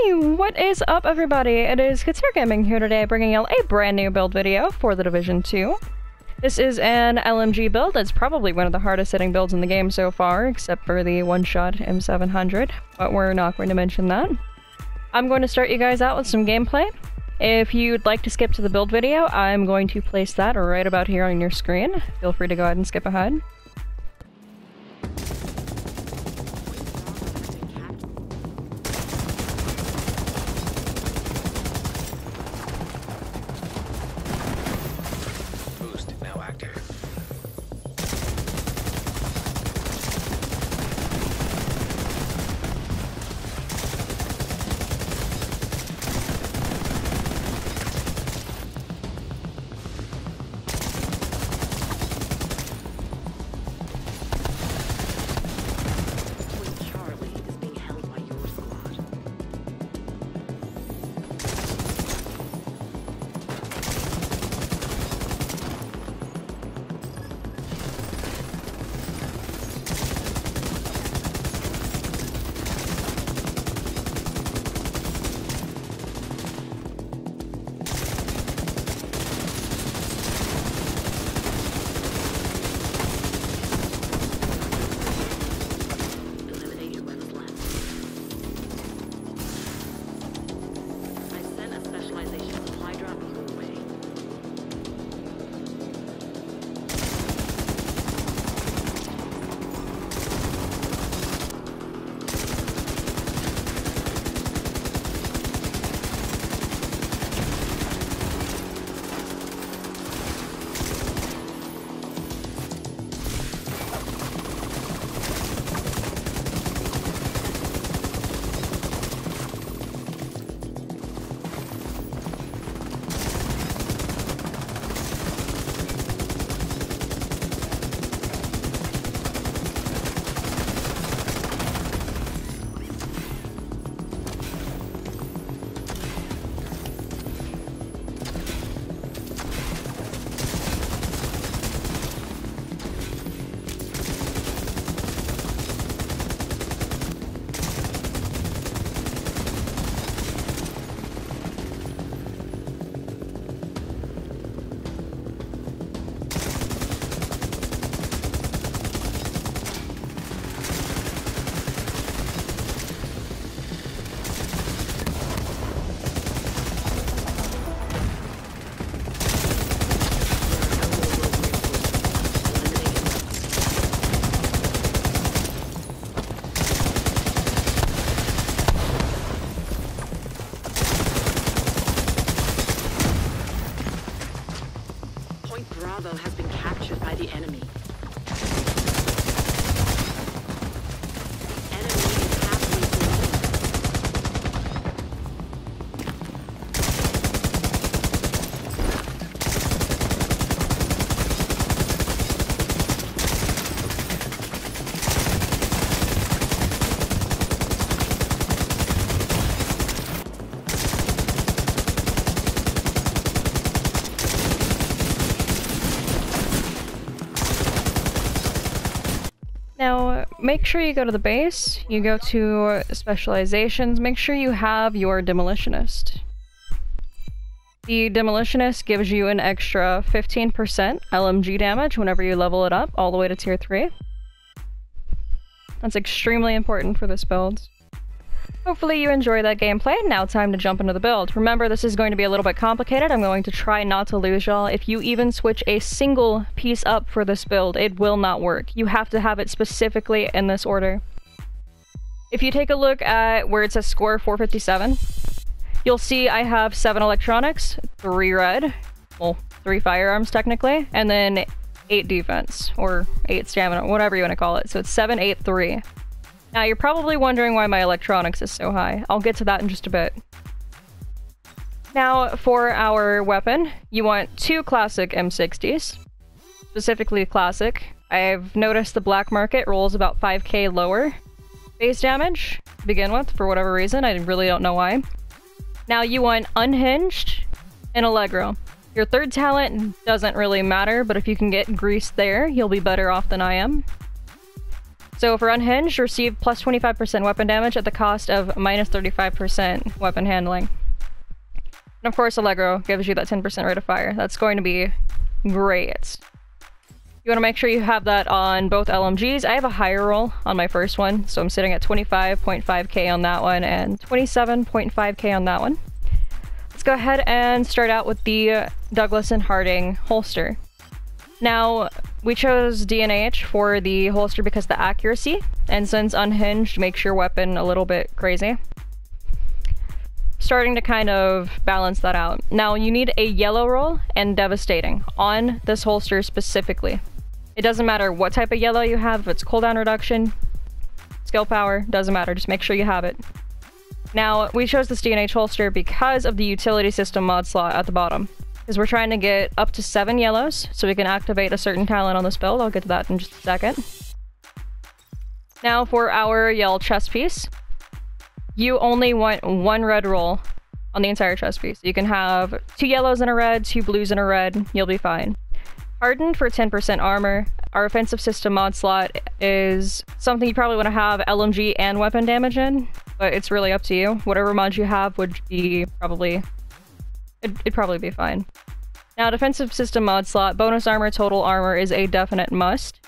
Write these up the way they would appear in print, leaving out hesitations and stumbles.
Hey, what is up everybody? It is KATAIR Gaming here today, bringing you a brand new build video for the Division 2. This is an LMG build. It's probably one of the hardest hitting builds in the game so far, except for the one-shot M700, but we're not going to mention that. I'm going to start you guys out with some gameplay. If you'd like to skip to the build video, I'm going to place that right about here on your screen. Feel free to go ahead and skip ahead. Bravo has been captured by the enemy. The enemy is halfway Now, make sure you go to the base, you go to Specializations, make sure you have your Demolitionist. The Demolitionist gives you an extra 15% LMG damage whenever you level it up, all the way to tier 3. That's extremely important for this build. Hopefully you enjoy that gameplay. Now time to jump into the build. Remember, this is going to be a little bit complicated. I'm going to try not to lose y'all. If you even switch a single piece up for this build, it will not work. You have to have it specifically in this order. If you take a look at where it says score 457, you'll see I have 7 electronics, 3 red, well, 3 firearms technically, and then 8 defense, or 8 stamina, whatever you want to call it. So it's 7, 8, 3. Now, you're probably wondering why my electronics is so high. I'll get to that in just a bit. Now, for our weapon, you want 2 classic M60s. Specifically classic. I've noticed the black market rolls about 5k lower base damage to begin with, for whatever reason. I really don't know why. Now, you want Unhinged and Allegro. Your third talent doesn't really matter, but if you can get Grease there, you'll be better off than I am. So for Unhinged, receive plus 25% weapon damage at the cost of minus 35% weapon handling. And of course, Allegro gives you that 10% rate of fire. That's going to be great. You want to make sure you have that on both LMGs. I have a higher roll on my first one, so I'm sitting at 25.5k on that one and 27.5k on that one. Let's go ahead and start out with the Douglas & Harding holster. Now, we chose D&H for the holster because of the accuracy, and since Unhinged makes your weapon a little bit crazy. Starting to kind of balance that out. Now, you need a yellow roll and devastating on this holster specifically. It doesn't matter what type of yellow you have, if it's cooldown reduction, skill power, doesn't matter, just make sure you have it. Now, we chose this D&H holster because of the utility system mod slot at the bottom. Because we're trying to get up to 7 yellows, so we can activate a certain talent on this build. I'll get to that in just a second. Now for our yellow chest piece. You only want 1 red roll on the entire chest piece. You can have 2 yellows and a red, 2 blues and a red, you'll be fine. Hardened for 10% armor. Our offensive system mod slot is something you probably want to have LMG and weapon damage in, but it's really up to you. Whatever mod you have would be probably... It'd probably be fine. Now, defensive system mod slot, bonus armor, total armor is a definite must.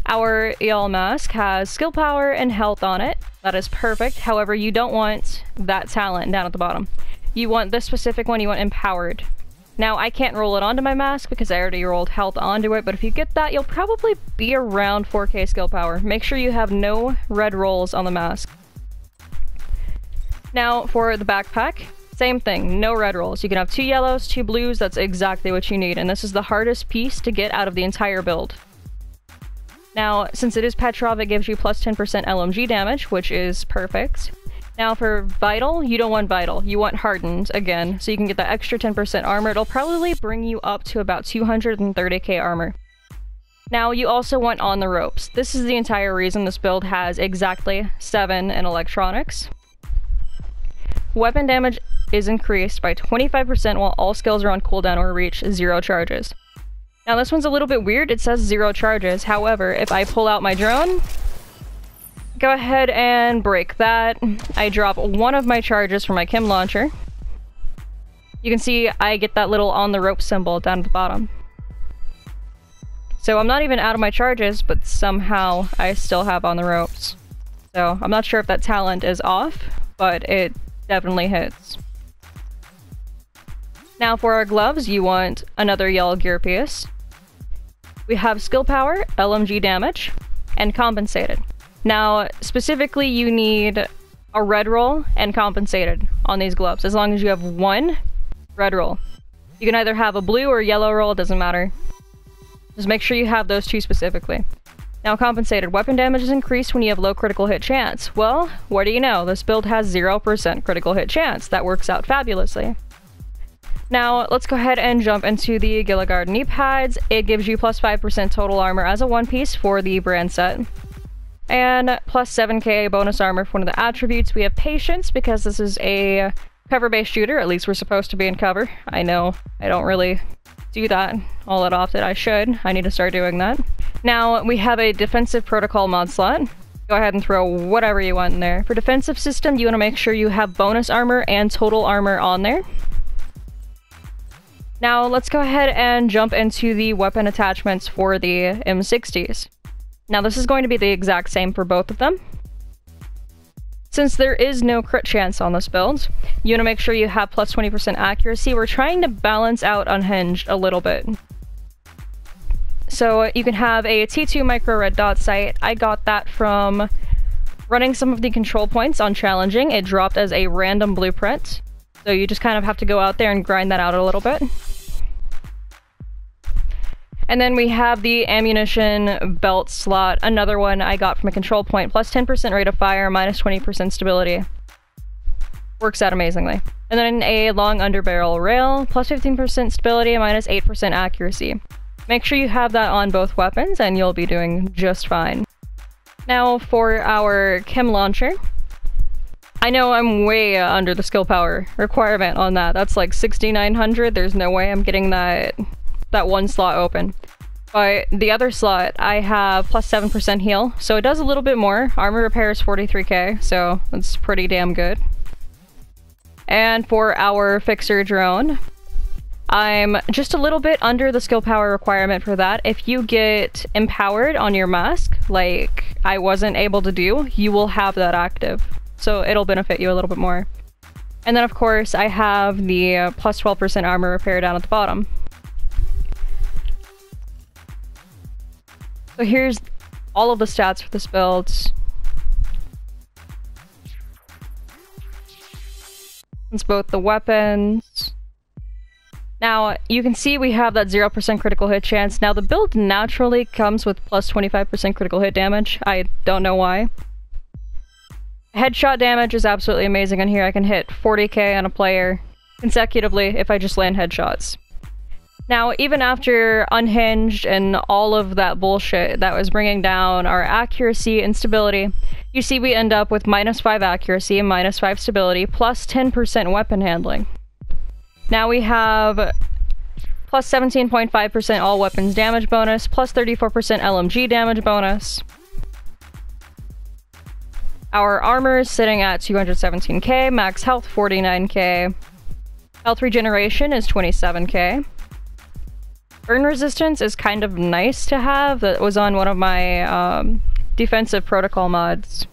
Our EL mask has skill power and health on it. That is perfect. However, you don't want that talent down at the bottom. You want this specific one, you want empowered. Now, I can't roll it onto my mask because I already rolled health onto it, but if you get that, you'll probably be around 4k skill power. Make sure you have no red rolls on the mask. Now, for the backpack, same thing, no red rolls. You can have 2 yellows, 2 blues, that's exactly what you need, and this is the hardest piece to get out of the entire build. Now, since it is Petrov, it gives you plus 10% LMG damage, which is perfect. Now for Vital, you don't want Vital, you want Hardened again, so you can get that extra 10% armor. It'll probably bring you up to about 230k armor. Now you also want On the Ropes. This is the entire reason this build has exactly 7 in electronics. Weapon damage is increased by 25% while all skills are on cooldown or reach 0 charges. Now this one's a little bit weird, it says 0 charges, however, if I pull out my drone, go ahead and break that, I drop 1 of my charges from my chem launcher. You can see I get that little on the rope symbol down at the bottom. So I'm not even out of my charges, but somehow I still have on the ropes. So I'm not sure if that talent is off, but it definitely hits. Now for our gloves, you want another yellow gear piece. We have skill power, LMG damage, and compensated. Now, specifically you need a red roll and compensated on these gloves, as long as you have 1 red roll. You can either have a blue or yellow roll, it doesn't matter. Just make sure you have those 2 specifically. Now, compensated. Weapon damage is increased when you have low critical hit chance. Well, what do you know? This build has 0% critical hit chance. That works out fabulously. Now, let's go ahead and jump into the Gila Kneepads. It gives you plus 5% total armor as a one-piece for the brand set. And plus 7k bonus armor for one of the attributes. We have Patience, because this is a cover-based shooter. At least we're supposed to be in cover. I know I don't really do that all that often. I should. I need to start doing that. Now, we have a defensive protocol mod slot. Go ahead and throw whatever you want in there. For defensive system, you want to make sure you have bonus armor and total armor on there. Now, let's go ahead and jump into the weapon attachments for the M60s. Now, this is going to be the exact same for both of them. Since there is no crit chance on this build, you want to make sure you have plus 20% accuracy. We're trying to balance out Unhinged a little bit. So you can have a T2 micro red dot sight. I got that from running some of the control points on challenging. It dropped as a random blueprint. So you just kind of have to go out there and grind that out a little bit. And then we have the ammunition belt slot, another one I got from a control point, plus 10% rate of fire, minus 20% stability. Works out amazingly. And then a long underbarrel rail, plus 15% stability, minus 8% accuracy. Make sure you have that on both weapons and you'll be doing just fine. Now for our chem launcher. I know I'm way under the skill power requirement on that. That's like 6,900. There's no way I'm getting that one slot open. But the other slot, I have plus 7% heal, so it does a little bit more. Armor repair is 43k, so that's pretty damn good. And for our fixer drone, I'm just a little bit under the skill power requirement for that. If you get empowered on your mask, like I wasn't able to do, you will have that active. So it'll benefit you a little bit more. And then of course I have the plus 12% armor repair down at the bottom. So here's all of the stats for this build. It's both the weapons. Now, you can see we have that 0% critical hit chance. Now, the build naturally comes with plus 25% critical hit damage. I don't know why. Headshot damage is absolutely amazing on here. I can hit 40k on a player consecutively if I just land headshots. Now, even after Unhinged and all of that bullshit that was bringing down our accuracy and stability, you see we end up with -5 accuracy and -5 stability, plus 10% weapon handling. Now we have plus 17.5% all weapons damage bonus, plus 34% LMG damage bonus. Our armor is sitting at 217k, max health 49k, health regeneration is 27k. Burn resistance is kind of nice to have. That was on one of my defensive protocol mods,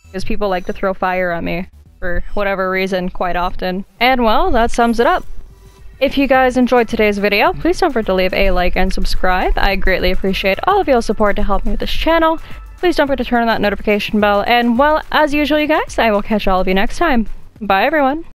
because people like to throw fire at me for whatever reason quite often. And well, that sums it up. If you guys enjoyed today's video, please don't forget to leave a like and subscribe. I greatly appreciate all of your support to help me with this channel. Please don't forget to turn on that notification bell, and well, as usual you guys, I will catch all of you next time. Bye everyone!